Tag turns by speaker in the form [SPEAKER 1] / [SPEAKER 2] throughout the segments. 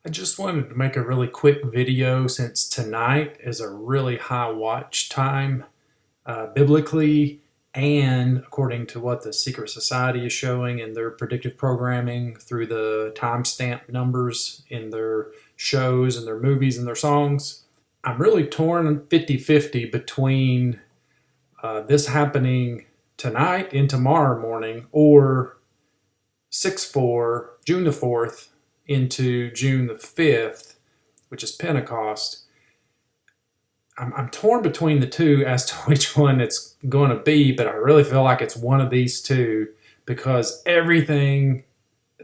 [SPEAKER 1] I just wanted to make a really quick video since tonight is a really high watch time biblically and according to what the Secret Society is showing in their predictive programming through the timestamp numbers in their shows and their movies and their songs. I'm really torn 50-50 between this happening tonight and tomorrow morning or 6/4, June the 4th into June the 5th, which is Pentecost. I'm torn between the two as to which one it's going to be, but I really feel like it's one of these two because everything,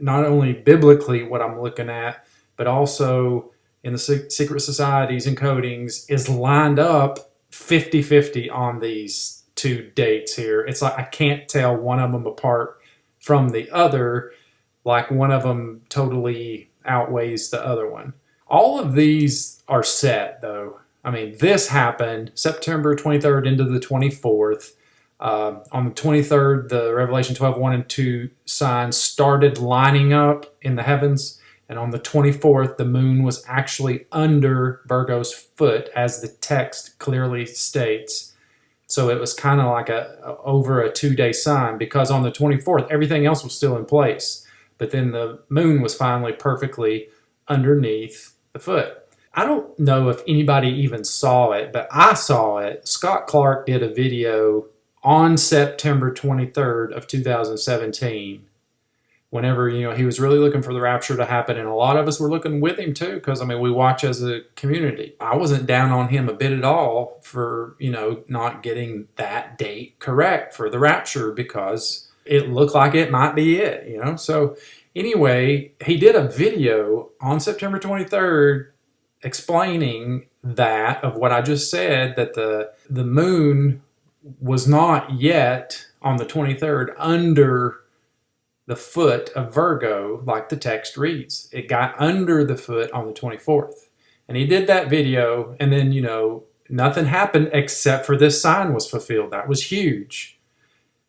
[SPEAKER 1] not only biblically what I'm looking at, but also in the secret societies and codings, is lined up 50-50 on these two dates here. It's like I can't tell one of them apart from the other, like one of them totally outweighs the other one. All of these are set though. I mean, this happened September 23rd into the 24th. On the 23rd, the Revelation 12, 1 and 2 signs started lining up in the heavens. And on the 24th, the moon was actually under Virgo's foot, as the text clearly states. So it was kind of like over a 2-day sign, because on the 24th, everything else was still in place. But then the moon was finally perfectly underneath the foot. I don't know if anybody even saw it, but I saw it. Scott Clark did a video on September 23rd of 2017 whenever, he was really looking for the rapture to happen, and a lot of us were looking with him too, because we watch as a community. I wasn't down on him a bit at all for not getting that date correct for the rapture, because it looked like it might be it. So anyway, he did a video on September 23rd explaining that, of what I just said, that the moon was not yet on the 23rd under the foot of Virgo like the text reads. It got under the foot on the 24th. And he did that video, and then, nothing happened except for this sign was fulfilled. That was huge.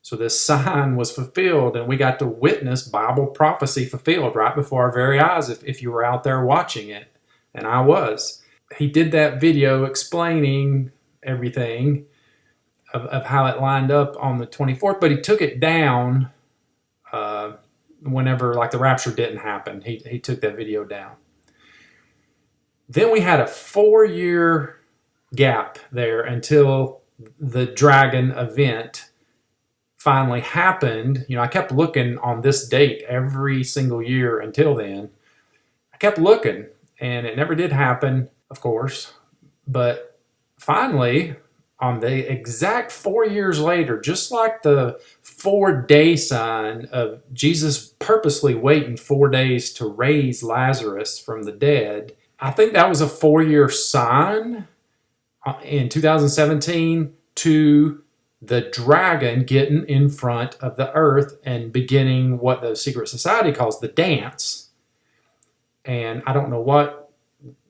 [SPEAKER 1] So this sign was fulfilled, and we got to witness Bible prophecy fulfilled right before our very eyes if you were out there watching it. And I was. He did that video explaining everything of how it lined up on the 24th, but he took it down whenever, like, the rapture didn't happen. He took that video down. Then we had a 4-year gap there until the dragon event finally happened. I kept looking on this date every single year until then. I kept looking, and it never did happen, of course. But finally, on the exact 4 years later, just like the 4-day sign of Jesus purposely waiting 4 days to raise Lazarus from the dead, I think that was a 4-year sign in 2017 to the dragon getting in front of the earth and beginning what the secret society calls the dance. And I don't know what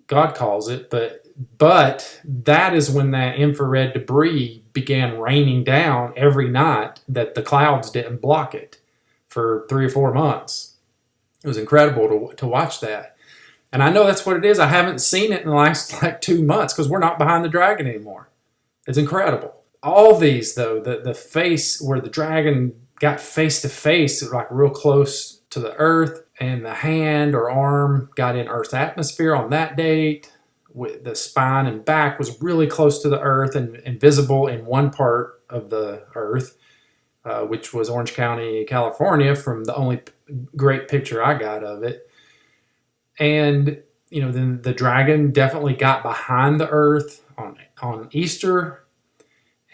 [SPEAKER 1] God calls it, but that is when that infrared debris began raining down every night, that the clouds didn't block it for 3 or 4 months. It was incredible to watch that. And I know that's what it is. I haven't seen it in the last 2 months because we're not behind the dragon anymore. It's incredible. All these, though, the face where the dragon got face to face, like real close to the earth, and the hand or arm got in Earth's atmosphere on that date. With the spine and back was really close to the earth and visible in one part of the earth, which was Orange County, California, from the only great picture I got of it. And then the dragon definitely got behind the earth on Easter.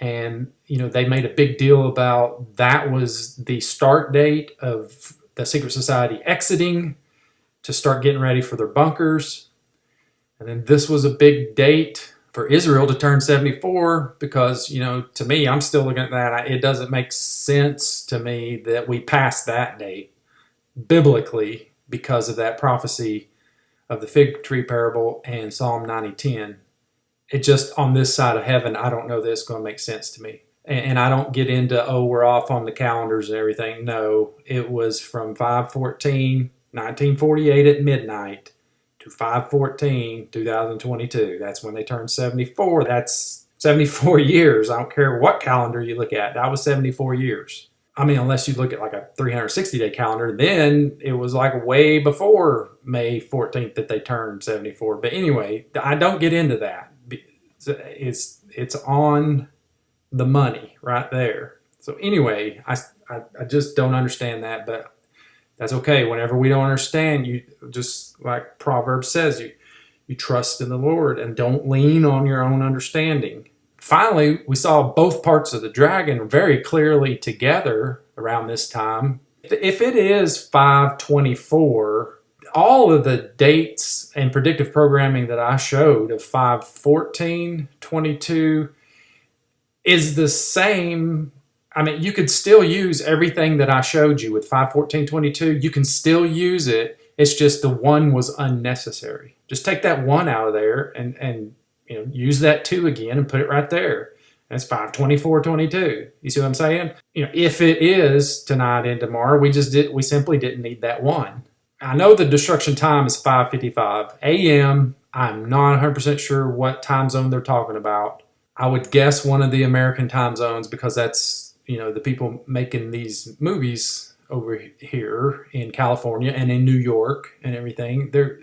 [SPEAKER 1] And, they made a big deal about that was the start date of the secret society exiting to start getting ready for their bunkers. And then this was a big date for Israel to turn 74 because, to me, I'm still looking at that. It doesn't make sense to me that we passed that date biblically because of that prophecy of the fig tree parable and Psalm 90:10. It just, on this side of heaven, I don't know that it's going to make sense to me. And I don't get into, we're off on the calendars and everything. No, it was from 5/14, 1948 at midnight to 5/14, 2022. That's when they turned 74. That's 74 years. I don't care what calendar you look at. That was 74 years. I mean, unless you look at like a 360-day calendar, then it was like way before May 14th that they turned 74. But anyway, I don't get into that. It's on the money right there. So anyway, I just don't understand that, but that's okay. Whenever we don't understand, you just like Proverbs says, you trust in the Lord and don't lean on your own understanding. Finally, we saw both parts of the dragon very clearly together around this time. If it is 524, all of the dates and predictive programming that I showed of 5/14/22 is the same. I mean, you could still use everything that I showed you with 5/14/22. You can still use it. It's just the one was unnecessary. Just take that one out of there and use that 2 again and put it right there. That's 5/24/22. You see what I'm saying? If it is tonight and tomorrow, we simply didn't need that one. I know the destruction time is 5:55 a.m. I'm not 100% sure what time zone they're talking about. I would guess one of the American time zones because that's the people making these movies over here in California and in New York and everything. They're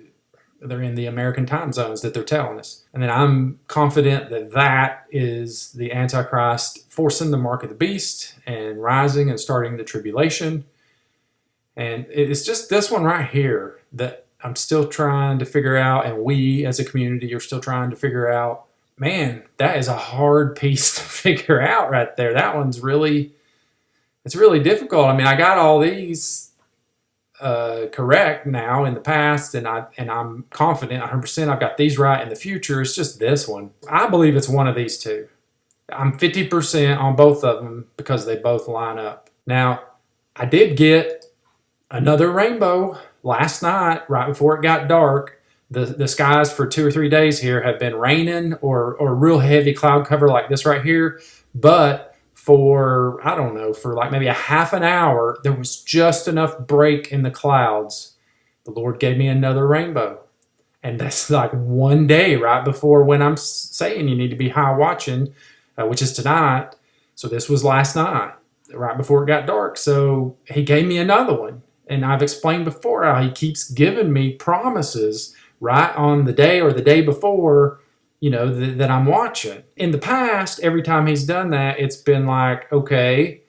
[SPEAKER 1] in the American time zones that they're telling us. And then I'm confident that that is the Antichrist forcing the mark of the beast and rising and starting the tribulation. And it's just this one right here that I'm still trying to figure out, and we as a community are still trying to figure out. Man, that is a hard piece to figure out right there. That one's it's really difficult. I mean, I got all these correct now in the past, and I'm confident 100% I've got these right in the future. It's just this one. I believe it's one of these two. I'm 50% on both of them because they both line up. Now, I did get another rainbow last night right before it got dark. The skies for 2 or 3 days here have been raining or real heavy cloud cover like this right here. But for, I don't know, for like maybe a half an hour, there was just enough break in the clouds. The Lord gave me another rainbow. And that's like one day right before when I'm saying you need to be high watching, which is tonight. So this was last night, right before it got dark. So he gave me another one. And I've explained before how he keeps giving me promises right on the day or the day before, that I'm watching. In the past, every time he's done that, it's been like, okay,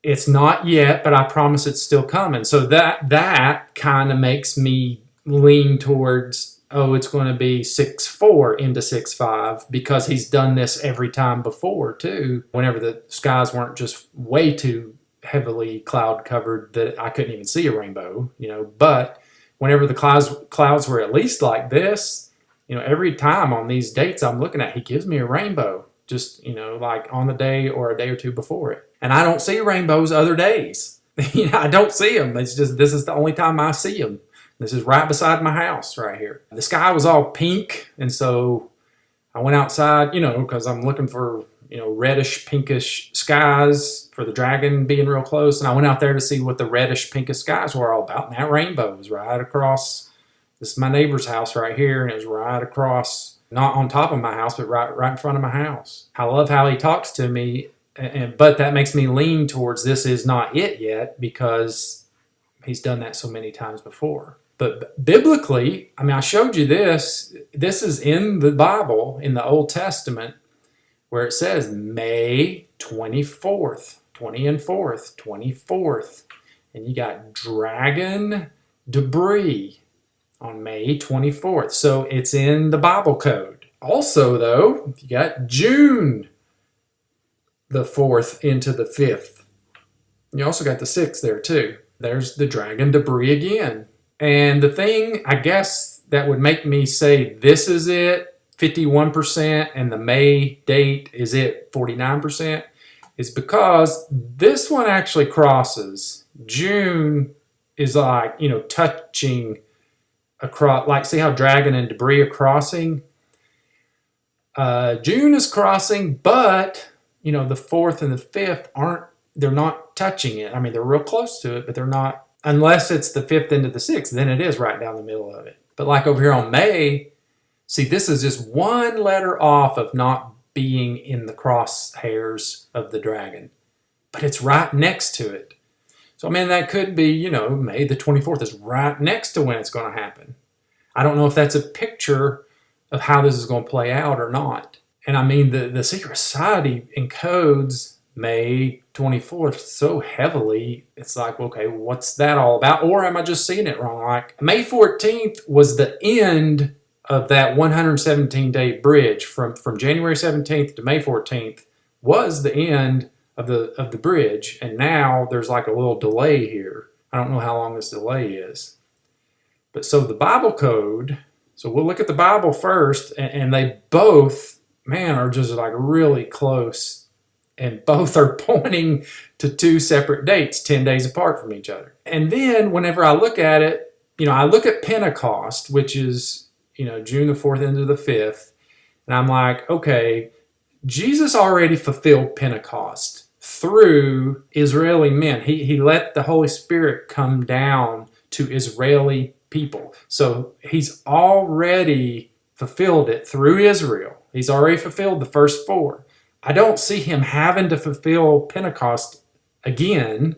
[SPEAKER 1] it's not yet, but I promise it's still coming. So that kind of makes me lean towards, it's going to be 6/4 into 6/5 because he's done this every time before too, whenever the skies weren't just way too heavily cloud covered that I couldn't even see a rainbow, but whenever the clouds were at least like this, every time on these dates I'm looking at, he gives me a rainbow, just, like on the day or a day or two before it. And I don't see rainbows other days. I don't see them. It's just, this is the only time I see them. This is right beside my house right here. The sky was all pink. And so I went outside, because I'm looking for, reddish, pinkish skies for the dragon being real close. And I went out there to see what the reddish, pinkish skies were all about. And that rainbow was right across. This is my neighbor's house right here. And it was right across, not on top of my house, but right in front of my house. I love how he talks to me. But that makes me lean towards this is not it yet because he's done that so many times before. But biblically, I mean, I showed you this. This is in the Bible, in the Old Testament, where it says May 24th, 20 and 4th, 24th. And you got dragon debris on May 24th. So it's in the Bible code. Also, though, you got June the 4th into the 5th. You also got the 6th there, too. There's the dragon debris again. And the thing, I guess, that would make me say this is it, 51%, and the May date is it, 49%, is because this one actually crosses. June is like, touching across, like see how dragon and debris are crossing? June is crossing, but, the 4th and the 5th they're not touching it. I mean, they're real close to it, but they're not. Unless it's the 5th into the 6th, then it is right down the middle of it. But like over here on May, see, this is just one letter off of not being in the crosshairs of the dragon, but it's right next to it. So, I mean, that could be, May the 24th is right next to when it's going to happen. I don't know if that's a picture of how this is going to play out or not. And I mean, the Secret Society encodes May 24th so heavily, it's like, okay, what's that all about? Or am I just seeing it wrong? Like, May 14th was the end of that 117-day bridge from January 17th to May 14th was the end of the bridge, and now there's like a little delay here. I don't know how long this delay is. But so the Bible code, so we'll look at the Bible first, and they both, man, are just like really close, and both are pointing to two separate dates, 10 days apart from each other. And then whenever I look at it, I look at Pentecost, which is, June the 4th into the 5th, and I'm like, okay, Jesus already fulfilled Pentecost through Israeli men. He let the Holy Spirit come down to Israeli people. So he's already fulfilled it through Israel. He's already fulfilled the first four. I don't see him having to fulfill Pentecost again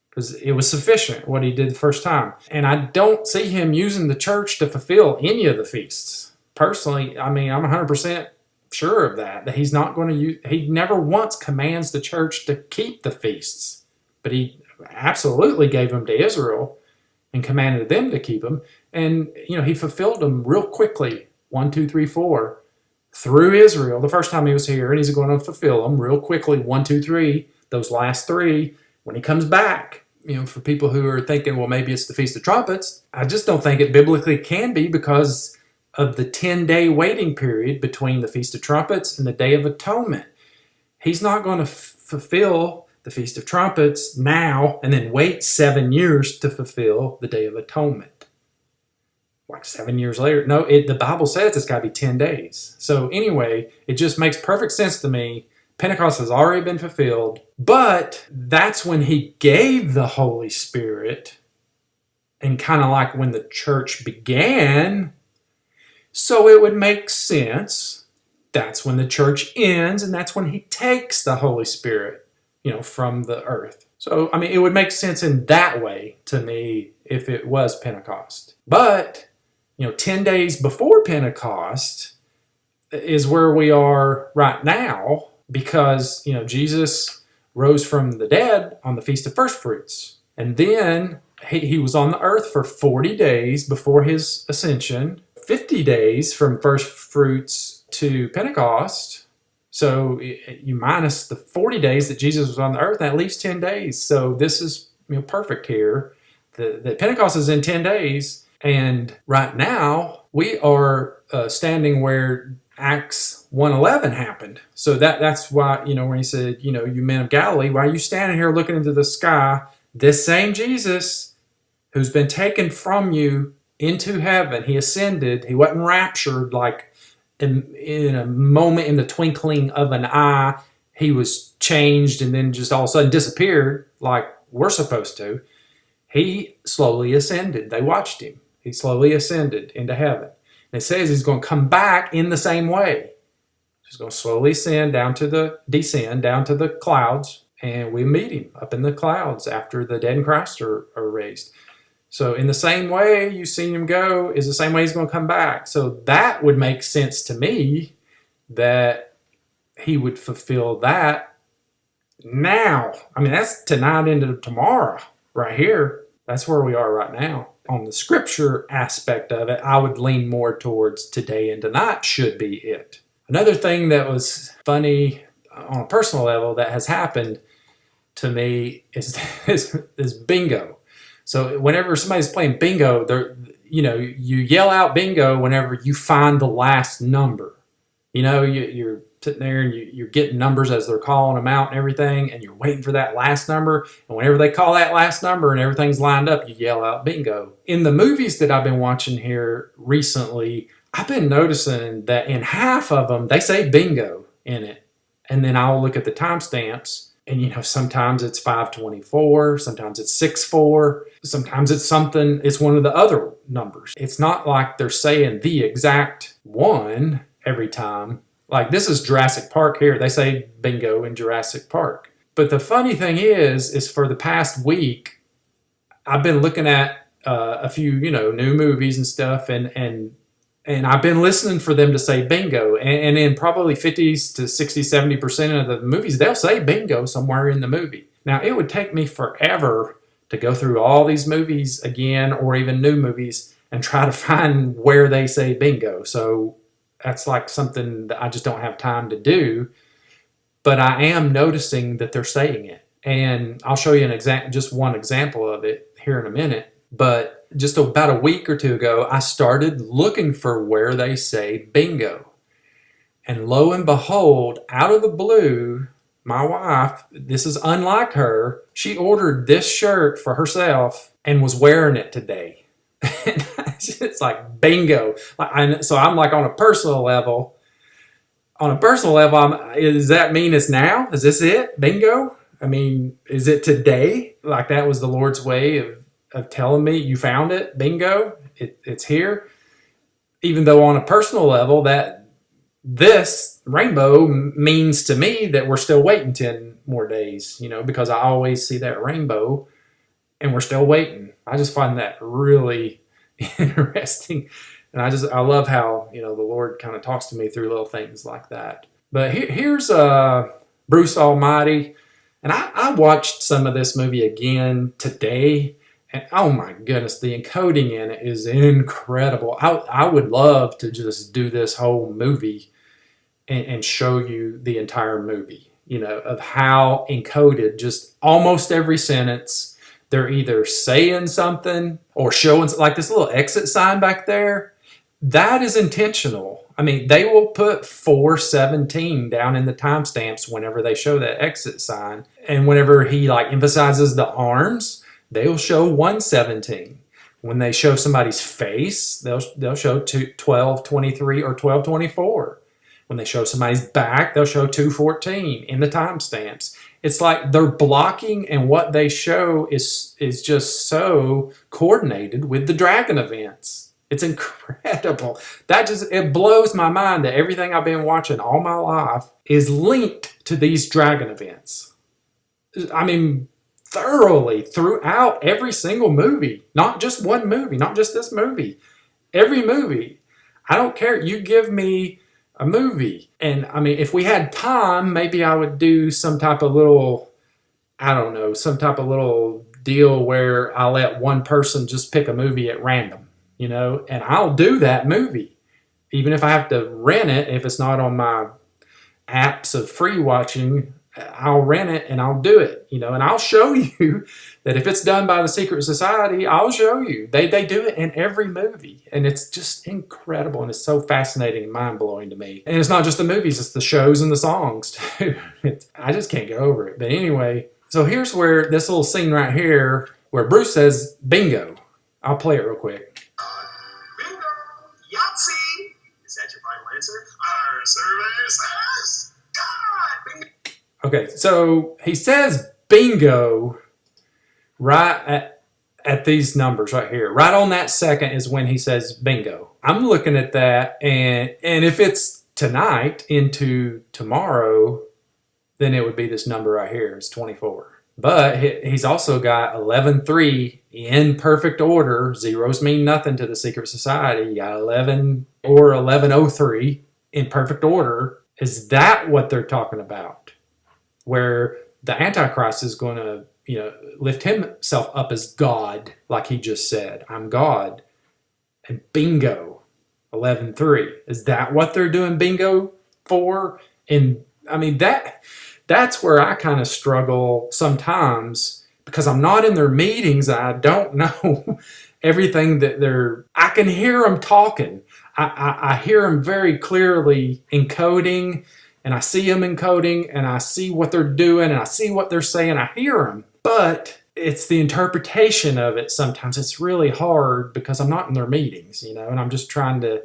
[SPEAKER 1] because it was sufficient what he did the first time. And I don't see him using the church to fulfill any of the feasts. Personally, I mean, I'm 100% sure of that he's not going to use, he never once commands the church to keep the feasts, but he absolutely gave them to Israel and commanded them to keep them. And, he fulfilled them real quickly, 1, 2, 3, 4, through Israel the first time he was here, and he's going to fulfill them real quickly, 1, 2, 3, those last three, when he comes back. For people who are thinking, well, maybe it's the Feast of Trumpets, I just don't think it biblically can be because of the 10-day waiting period between the Feast of Trumpets and the Day of Atonement. He's not going to fulfill the Feast of Trumpets now and then wait 7 years to fulfill the Day of Atonement. Like 7 years later. No, the Bible says it's got to be 10 days. So anyway, it just makes perfect sense to me. Pentecost has already been fulfilled, but that's when he gave the Holy Spirit, and kind of like when the church began. So it would make sense. That's when the church ends, and that's when he takes the Holy Spirit, from the earth. So, I mean, it would make sense in that way to me if it was Pentecost. But, 10 days before Pentecost is where we are right now because, Jesus rose from the dead on the Feast of First Fruits. And then he was on the earth for 40 days before his ascension, 50 days from first fruits to Pentecost. So you minus the 40 days that Jesus was on the earth, that leaves 10 days. So this is perfect here. The Pentecost is in 10 days. And right now we are standing where Acts 1:11 happened. So that's why, when he said, you men of Galilee, why are you standing here looking into the sky? This same Jesus who's been taken from you into heaven, he ascended, he wasn't raptured like in a moment, in the twinkling of an eye, he was changed and then just all of a sudden disappeared like we're supposed to. He slowly ascended. They watched him. He slowly ascended into heaven. And it says he's going to come back in the same way. He's going to slowly descend down to the clouds, and we meet him up in the clouds after the dead in Christ are raised. So in the same way you've seen him go is the same way he's going to come back. So that would make sense to me that he would fulfill that now. I mean, that's tonight into tomorrow right here. That's where we are right now. On the scripture aspect of it, I would lean more towards today and tonight should be it. Another thing that was funny on a personal level that has happened to me is bingo. So whenever somebody's playing bingo, you yell out bingo whenever you find the last number. You're sitting there and you're getting numbers as they're calling them out and everything, and you're waiting for that last number. And whenever they call that last number and everything's lined up, you yell out bingo. In the movies that I've been watching here recently, I've been noticing that in half of them, they say bingo in it. And then I'll look at the timestamps And sometimes it's 524, sometimes it's 64, sometimes it's something, it's one of the other numbers. It's not like they're saying the exact one every time. Like this is Jurassic Park here. They say bingo in Jurassic Park. But the funny thing is for the past week, I've been looking at a few, new movies and stuff, and I've been listening for them to say bingo. And in probably 50s to 60, 70% of the movies, they'll say bingo somewhere in the movie. Now, it would take me forever to go through all these movies again, or even new movies, and try to find where they say bingo. So that's like something that I just don't have time to do. But I am noticing that they're saying it. And I'll show you just one example of it here in a minute. But just about a week or two ago, I started looking for where they say bingo. And lo and behold, out of the blue, my wife, this is unlike her, she ordered this shirt for herself and was wearing it today. It's like bingo. So I'm like on a personal level, does that mean it's now? Is this it? Bingo? I mean, is it today? Like that was the Lord's way of telling me, you found it, bingo, it's here. Even though on a personal level, that this rainbow means to me that we're still waiting 10 more days, because I always see that rainbow and we're still waiting. I just find that really interesting. And I love how, the Lord kind of talks to me through little things like that. But here's Bruce Almighty. And I watched some of this movie again today. And oh my goodness, the encoding in it is incredible. I would love to just do this whole movie and show you the entire movie, of how encoded just almost every sentence. They're either saying something or showing, like this little exit sign back there. That is intentional. I mean, they will put 417 down in the timestamps whenever they show that exit sign. And whenever he emphasizes the arms, they'll show 117. When they show somebody's face, they'll show 1223 or 1224. When they show somebody's back, they'll show 214 in the timestamps. It's like they're blocking, and what they show is just so coordinated with the dragon events. It's incredible. It blows my mind that everything I've been watching all my life is linked to these dragon events. I mean, thoroughly throughout every single movie. Not just one movie, not just this movie. Every movie. I don't care. You give me a movie. And I mean, if we had time, maybe I would do some type of little, deal where I let one person just pick a movie at random. And I'll do that movie. Even if I have to rent it, if it's not on my apps of free watching, I'll rent it and I'll do it, and I'll show you that if it's done by the Secret Society, I'll show you. They do it in every movie, and it's just incredible, and it's so fascinating and mind-blowing to me. And it's not just the movies, it's the shows and the songs, too. I just can't get over it. But anyway, so here's where this little scene right here, where Bruce says, bingo. I'll play it real quick.
[SPEAKER 2] Bingo! Yahtzee! Is that your final answer? Our survey says God! Bingo!
[SPEAKER 1] Okay, so he says bingo right at these numbers right here. Right on that second is when he says bingo. I'm looking at that, and if it's tonight into tomorrow, then it would be this number right here. It's 24. But he's also got 11-3 in perfect order. Zeros mean nothing to the Secret Society. You got 11 or 1103 in perfect order. Is that what they're talking about? Where the Antichrist is going to, lift himself up as God, like he just said. I'm God. And bingo, 11-3. Is that what they're doing bingo for? And I mean, that's where I kind of struggle sometimes, because I'm not in their meetings. I don't know everything that I can hear them talking. I hear them very clearly encoding, and I see them encoding, and I see what they're doing, and I see what they're saying. I hear them, but it's the interpretation of it. Sometimes it's really hard because I'm not in their meetings, and I'm just trying to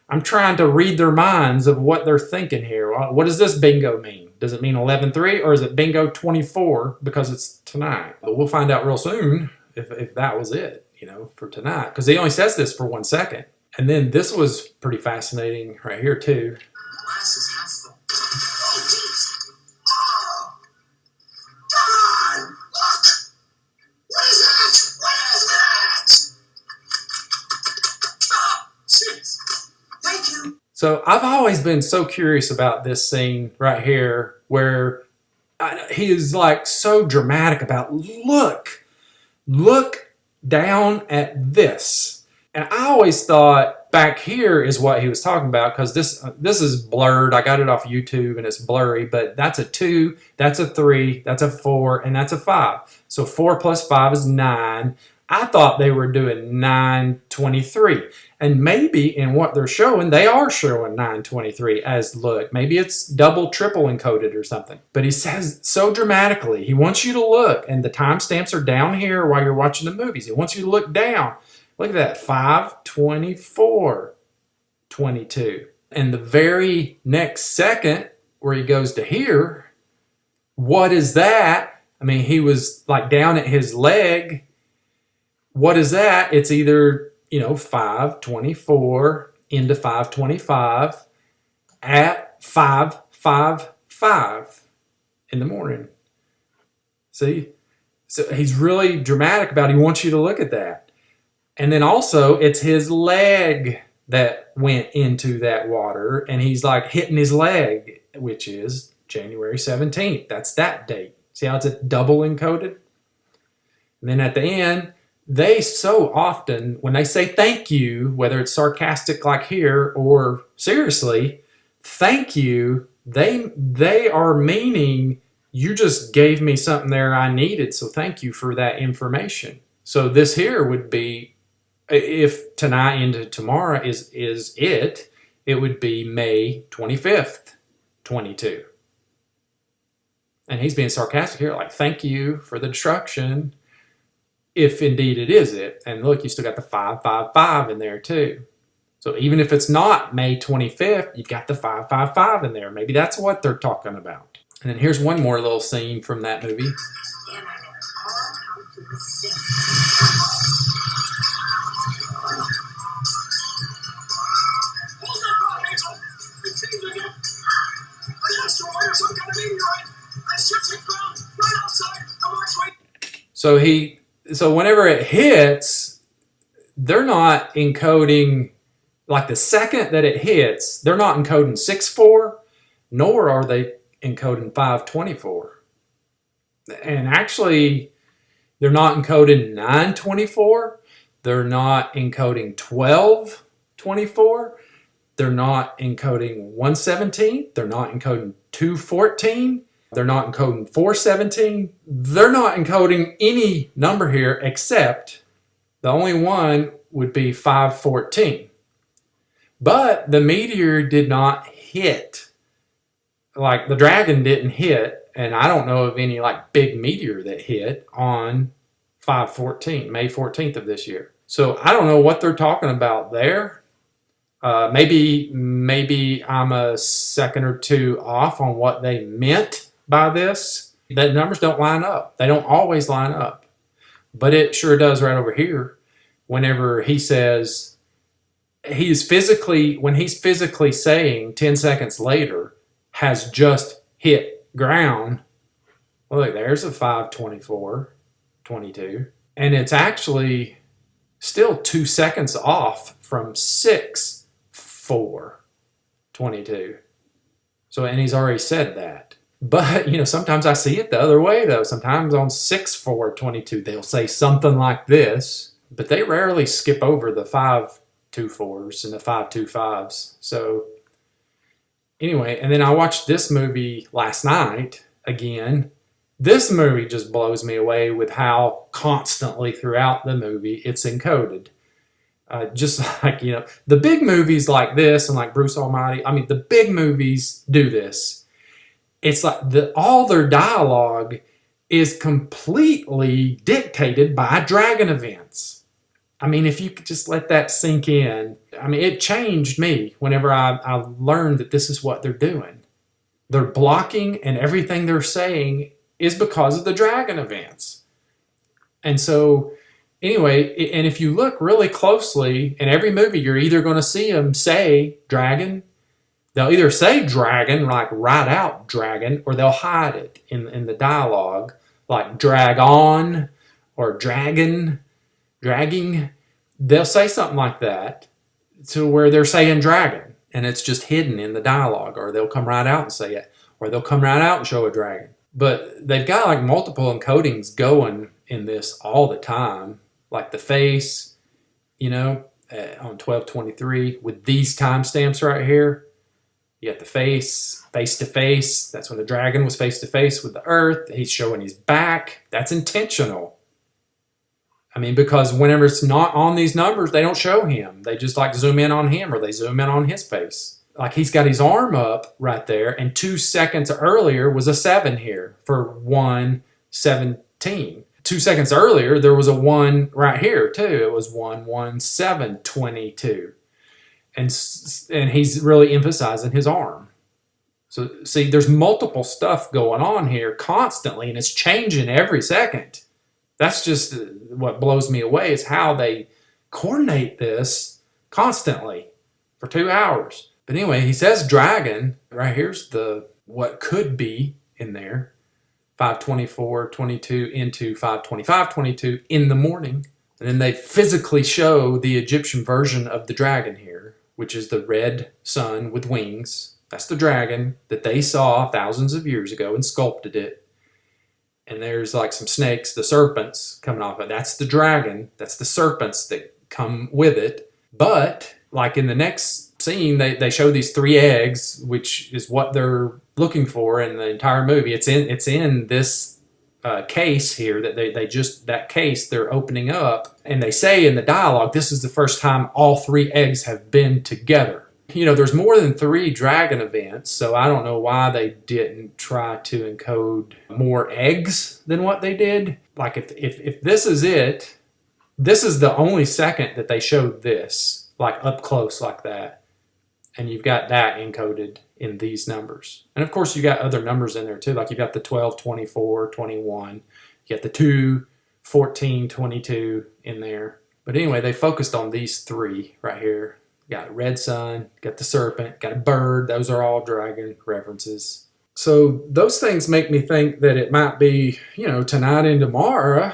[SPEAKER 1] read their minds of what they're thinking here. What does this bingo mean? Does it mean 11:3 or is it bingo 24 because it's tonight? But we'll find out real soon if that was it, for tonight. Because he only says this for 1 second. And then this was pretty fascinating right here too.
[SPEAKER 2] Glass is half full. Oh, God! Look! What is that? What is that? Oh, jeez. Thank you.
[SPEAKER 1] So I've always been so curious about this scene right here where he is like so dramatic about look down at this. And I always thought back here is what he was talking about because this is blurred. I got it off YouTube and it's blurry, but that's a 2, that's a 3, that's a 4, and that's a 5. So 4 plus 5 is 9. I thought they were doing 923. And maybe in what they're showing, they are showing 923 as look. Maybe it's double, triple encoded or something. But he says so dramatically, he wants you to look, and the timestamps are down here while you're watching the movies. He wants you to look down. Look at that, 5:24, 22. And the very next second where he goes to here, what is that? I mean, he was like down at his leg. What is that? It's either, 5:24 into 5:25 at 5:55 in the morning. See? So he's really dramatic about it. He wants you to look at that. And then also, it's his leg that went into that water, and he's like hitting his leg, which is January 17th. That's that date. See how it's a double encoded? And then at the end, they so often, when they say thank you, whether it's sarcastic like here or seriously, thank you, they are meaning you just gave me something there I needed, so thank you for that information. So this here would be, if tonight into tomorrow is it would be May 25th, 22. And he's being sarcastic here, like, thank you for the destruction, if indeed it is it. And look, you still got the 555 in there too. So even if it's not May 25th, you've got the 555 in there. Maybe that's what they're talking about. And then here's one more little scene from that movie. So whenever it hits, they're not encoding, like the second that it hits, they're not encoding 6-4, nor are they encoding 524. And actually, they're not encoding 924. They're not encoding 1224. They're not encoding 117. They're not encoding 214. They're not encoding 417. They're not encoding any number here except the only one would be 514. But the meteor did not hit. Like the dragon didn't hit, and I don't know of any like big meteor that hit on 514, May 14th of this year. So I don't know what they're talking about there. Maybe I'm a second or two off on what they meant by this. The numbers don't line up. They don't always line up. But it sure does right over here. Whenever he says, when he's physically saying 10 seconds later, has just hit ground. Well, look, there's a 5:24, 22. And it's actually still 2 seconds off from 6:4, 22. So, and he's already said that. But, sometimes I see it the other way, though. Sometimes on 6:4, 22, they'll say something like this, but they rarely skip over the 5:24s and the 5:25s. So, anyway, and then I watched this movie last night again. This movie just blows me away with how constantly throughout the movie it's encoded. Just like, the big movies like this and like Bruce Almighty, the big movies do this. It's like all their dialogue is completely dictated by dragon events. If you could just let that sink in. It changed me whenever I learned that this is what they're doing. They're blocking, and everything they're saying is because of the dragon events. And so, anyway, and if you look really closely in every movie, you're either going to see them say dragon. They'll either say dragon, like write out dragon, or they'll hide it in the dialogue, like drag on or dragon, dragging. They'll say something like that to where they're saying dragon, and it's just hidden in the dialogue, or they'll come right out and say it, or they'll come right out and show a dragon. But they've got like multiple encodings going in this all the time, like the face, on 1223 with these timestamps right here. You got the face to face. That's when the dragon was face to face with the earth. He's showing his back. That's intentional. I mean, because whenever it's not on these numbers, they don't show him. They just like zoom in on him, or they zoom in on his face. Like he's got his arm up right there, and 2 seconds earlier was a 7 here for 117. 2 seconds earlier, there was a 1 right here too. It was 11722. And he's really emphasizing his arm. So see, there's multiple stuff going on here constantly, and it's changing every second. That's just what blows me away, is how they coordinate this constantly for 2 hours. But anyway, he says dragon. Right here's the what could be in there. 5:24:22 into 5:25:22 in the morning. And then they physically show the Egyptian version of the dragon here, which is the red sun with wings. That's the dragon that they saw thousands of years ago and sculpted it. And there's like some snakes, the serpents coming off it. That's the dragon. That's the serpents that come with it. But like in the next scene, they show these 3 eggs, which is what they're looking for in the entire movie. It's in this case here that that case they're opening up, and they say in the dialogue, this is the first time all 3 eggs have been together. There's more than 3 dragon events, so I don't know why they didn't try to encode more eggs than what they did. Like if this is it, this is the only second that they showed this, like up close like that. And you've got that encoded in these numbers. And of course, you got other numbers in there too. Like you got the 12, 24, 21. You got the 2, 14, 22 in there. But anyway, they focused on these 3 right here. Got red sun, got the serpent, got a bird. Those are all dragon references. So those things make me think that it might be, tonight and tomorrow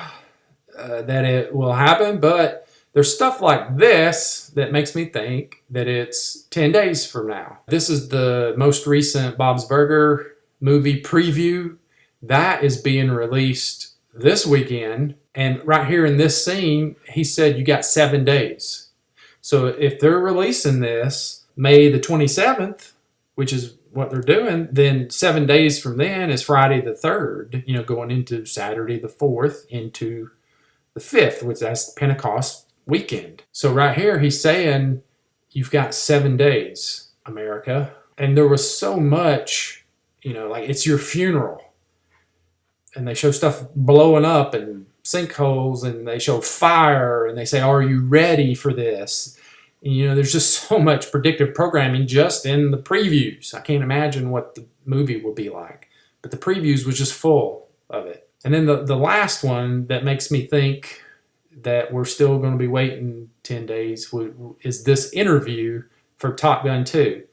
[SPEAKER 1] that it will happen. But there's stuff like this that makes me think that it's 10 days from now. This is the most recent Bob's Burger movie preview. That is being released this weekend. And right here in this scene, he said you got 7 days. So if they're releasing this May the 27th, which is what they're doing, then 7 days from then is Friday the 3rd, going into Saturday the 4th into the 5th, which that's Pentecost weekend. So right here, he's saying you've got 7 days, America. And there was so much, like it's your funeral. And they show stuff blowing up and sinkholes, and they show fire, and they say, are you ready for this? And, there's just so much predictive programming just in the previews. I can't imagine what the movie will be like. But the previews was just full of it. And then the last one that makes me think that we're still going to be waiting 10 days is this interview for Top Gun 2.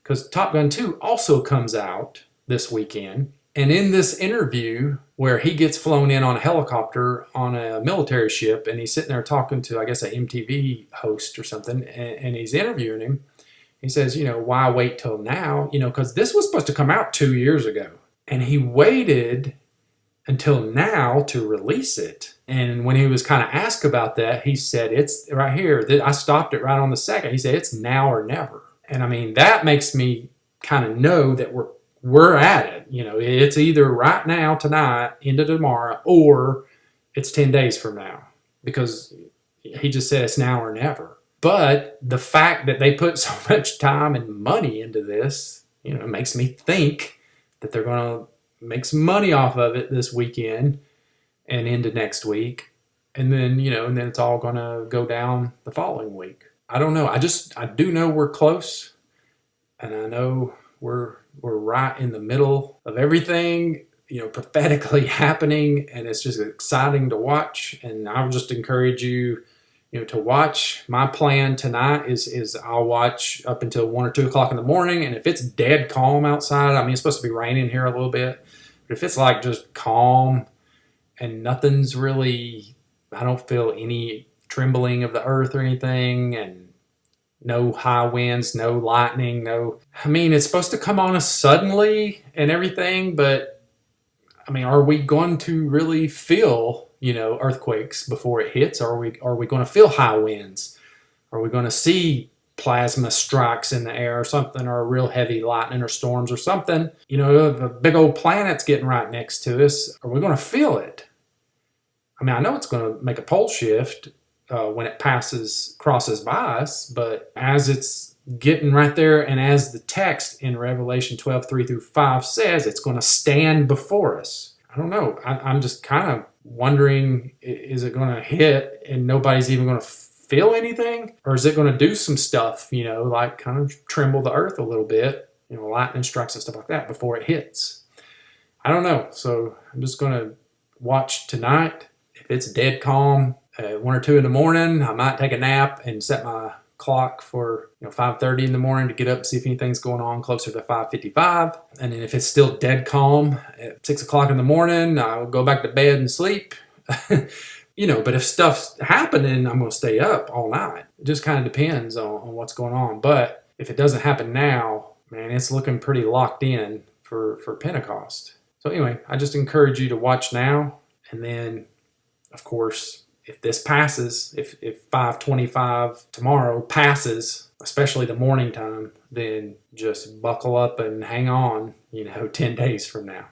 [SPEAKER 1] Because Top Gun 2 also comes out this weekend. And in this interview, where he gets flown in on a helicopter on a military ship, and he's sitting there talking to, I guess, an MTV host or something, and he's interviewing him, he says, why wait till now? Because this was supposed to come out 2 years ago. And he waited until now to release it. And when he was kind of asked about that, he said, it's right here. I stopped it right on the second. He said, it's now or never. And I mean, that makes me kind of know that we're at it. It's either right now, tonight, into tomorrow, or it's 10 days from now. Because he just said it's now or never. But the fact that they put so much time and money into this, makes me think that they're going to make some money off of it this weekend and into next week. And then, and then it's all going to go down the following week. I don't know. I do know we're close, and I know we're We're right in the middle of everything, prophetically happening, and it's just exciting to watch. And I would just encourage you, to watch. My plan tonight is I'll watch up until 1 or 2 o'clock in the morning, and if it's dead calm outside, I mean it's supposed to be raining here a little bit, but if it's like just calm and nothing's really, I don't feel any trembling of the earth or anything, and no high winds, no lightning, no. I mean, it's supposed to come on us suddenly and everything, but I mean, are we going to really feel, earthquakes before it hits? Are we going to feel high winds? Are we going to see plasma strikes in the air or something, or real heavy lightning or storms or something? The big old planet's getting right next to us. Are we going to feel it? I mean, I know it's going to make a pole shift when it crosses by us, but as it's getting right there, and as the text in Revelation 12:3-5 says, it's going to stand before us. I don't know. I'm just kind of wondering, is it going to hit and nobody's even going to feel anything? Or is it going to do some stuff, like kind of tremble the earth a little bit, lightning strikes and stuff like that before it hits? I don't know. So I'm just going to watch tonight. If it's dead calm at 1 or 2 in the morning, I might take a nap and set my clock for 5:30 in the morning to get up and see if anything's going on closer to 5:55. And then if it's still dead calm at 6 o'clock in the morning, I'll go back to bed and sleep. But if stuff's happening, I'm going to stay up all night. It just kind of depends on what's going on. But if it doesn't happen now, man, it's looking pretty locked in for Pentecost. So anyway, I just encourage you to watch now. And then, of course, if this passes, if 5:25 tomorrow passes, especially the morning time, then just buckle up and hang on, 10 days from now.